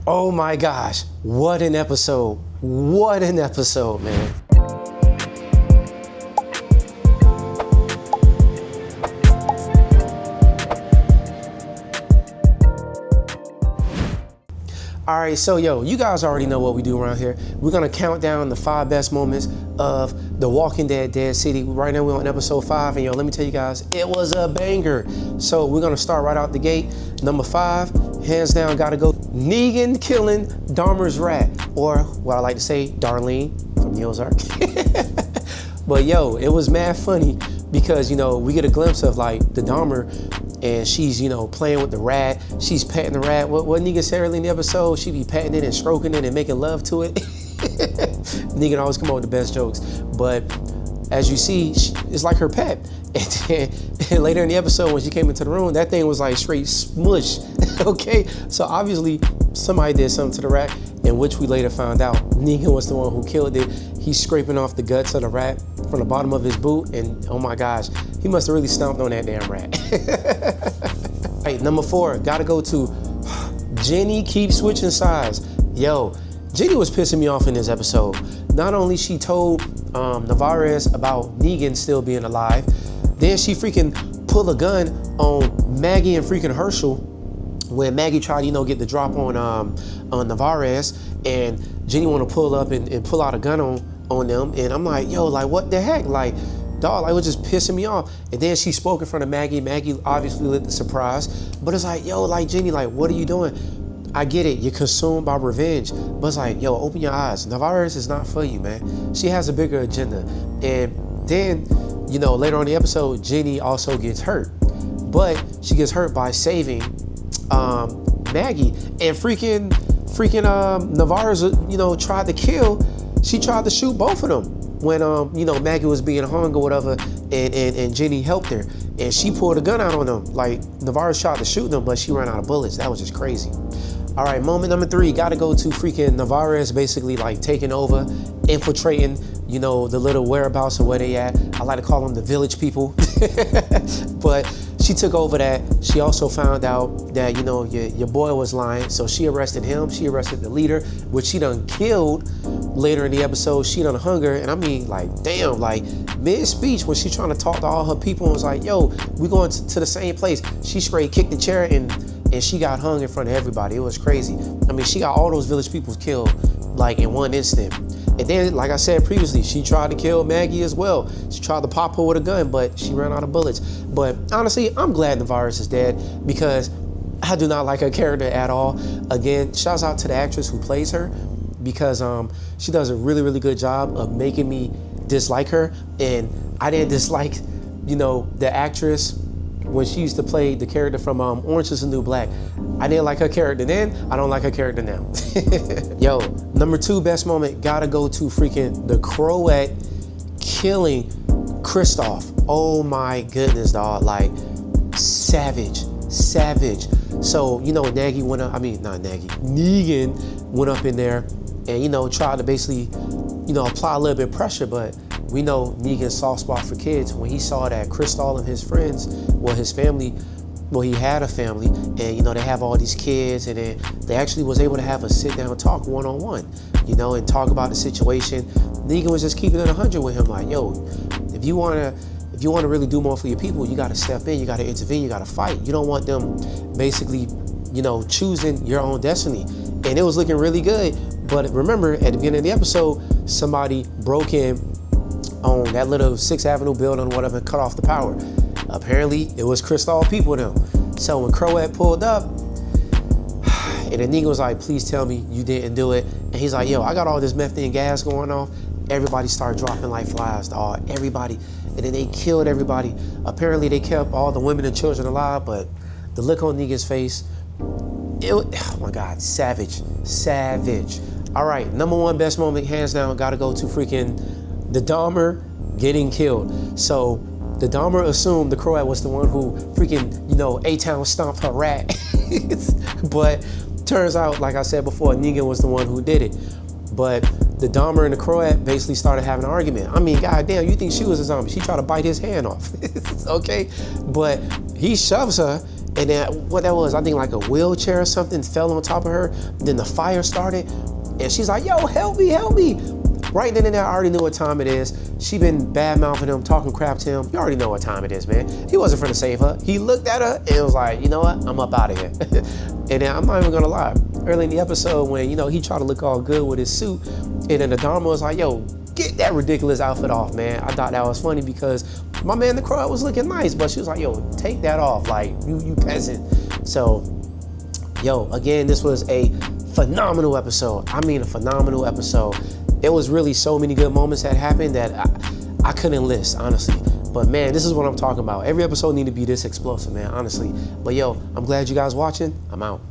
Oh my gosh, what an episode. What an episode, man. All right, so you guys already know what we do around here. We're gonna count down the 5 best moments of The Walking Dead Dead City. Right now we're on episode 5, and let me tell you guys, it was a banger. So we're gonna start right out the gate. Number 5, hands down, gotta go Negan killing Dahmer's rat, or what I like to say, Darlene from the Ozark. But it was mad funny because we get a glimpse of like the Dahmer, and she's playing with the rat. She's petting the rat. What Negan said earlier in the episode, she be petting it and stroking it and making love to it. Negan always come up with the best jokes. But as you see, it's like her pet. And later in the episode, when she came into the room, that thing was like straight smush. Okay, so obviously somebody did something to the rat, in which we later found out Negan was the one who killed it. He's scraping off the guts of the rat from the bottom of his boot, and oh my gosh, he must have really stomped on that damn rat. Right, number 4, gotta go to Jenny keeps switching sides. Jenny was pissing me off in this episode. Not only she told Navarez about Negan still being alive, then she freaking pulled a gun on Maggie and freaking Herschel when Maggie tried to get the drop on Navarez, and Jenny want to pull up and pull out a gun on them, and I'm like, like what the heck, like dog, like, it was just pissing me off. And then she spoke in front of Maggie. Maggie obviously lit the surprise, but it's like, like Jenny, like, what are you doing? I get it, you're consumed by revenge, but it's like, open your eyes. Navarez is not for you, man. She has a bigger agenda. And then, later on in the episode, Jenny also gets hurt, but she gets hurt by saving Maggie, and freaking Navarez, tried to kill. She tried to shoot both of them when Maggie was being hung or whatever, and Jenny helped her, and she pulled a gun out on them. Like, Navarez tried to shoot them, but she ran out of bullets. That was just crazy. All right, moment number 3, gotta go to freaking Navarez basically like taking over, infiltrating, the little whereabouts of where they at. I like to call them the village people. But she took over that. She also found out that, your boy was lying. So she arrested him. She arrested the leader, which she done killed later in the episode. She done hung her. And I mean, like, damn, like mid-speech when she trying to talk to all her people and was like, we going to the same place. She straight kicked the chair and she got hung in front of everybody. It was crazy. I mean, she got all those village people killed like in one instant. And then, like I said previously, she tried to kill Maggie as well. She tried to pop her with a gun, but she ran out of bullets. But honestly, I'm glad Navarez is dead because I do not like her character at all. Again, shouts out to the actress who plays her because she does a really, really good job of making me dislike her. And I didn't dislike, the actress when she used to play the character from Orange is the New Black. I didn't like her character then. I don't like her character now. Number 2 best moment, gotta go to freaking the Croat killing Kristoff. Oh my goodness, dog. Like, savage. So, Negan went up in there and, tried to basically, apply a little bit of pressure, but we know Negan's soft spot for kids. When he saw that Kristoff and his friends, his family, he had a family, and they have all these kids, and then they actually was able to have a sit-down talk one-on-one, and talk about the situation. Negan was just keeping it 100 with him, like, if you wanna really do more for your people, you gotta step in, you gotta intervene, you gotta fight. You don't want them basically, choosing your own destiny. And it was looking really good. But remember, at the beginning of the episode, somebody broke in on that little 6th Avenue building or whatever and cut off the power. Apparently, it was Kristoff people them. So when Croat pulled up, and the Negan was like, please tell me you didn't do it. And he's like, I got all this methane gas going off. Everybody started dropping like flies, dog. Everybody. And then they killed everybody. Apparently, they kept all the women and children alive, but the look on Negan's face, oh my God, savage. All right, number 1 best moment, hands down, gotta go to freaking the Dahmer getting killed. So the Dahmer assumed the Croat was the one who freaking, A-Town stomped her rat. But turns out, like I said before, Negan was the one who did it. But the Dahmer and the Croat basically started having an argument. I mean, goddamn, you think she was a zombie? She tried to bite his hand off, okay? But he shoves her, And then what that was, I think like a wheelchair or something fell on top of her. Then the fire started, and she's like, yo, help me, help me. Right then and there, I already knew what time it is. She been bad mouthing him, talking crap to him. You already know what time it is, man. He wasn't finna save her. He looked at her and was like, you know what? I'm up out of here. And then I'm not even gonna lie. Early in the episode when, you know, he tried to look all good with his suit, and then the Dharma was like, yo, get that ridiculous outfit off, man. I thought that was funny because my man, the crowd, was looking nice, but she was like, yo, take that off, like, you peasant. So, yo, again, this was a phenomenal episode. I mean, a phenomenal episode. There was really so many good moments that happened that I couldn't list, honestly. But man, this is what I'm talking about. Every episode need to be this explosive, man, honestly. But yo, I'm glad you guys watching. I'm out.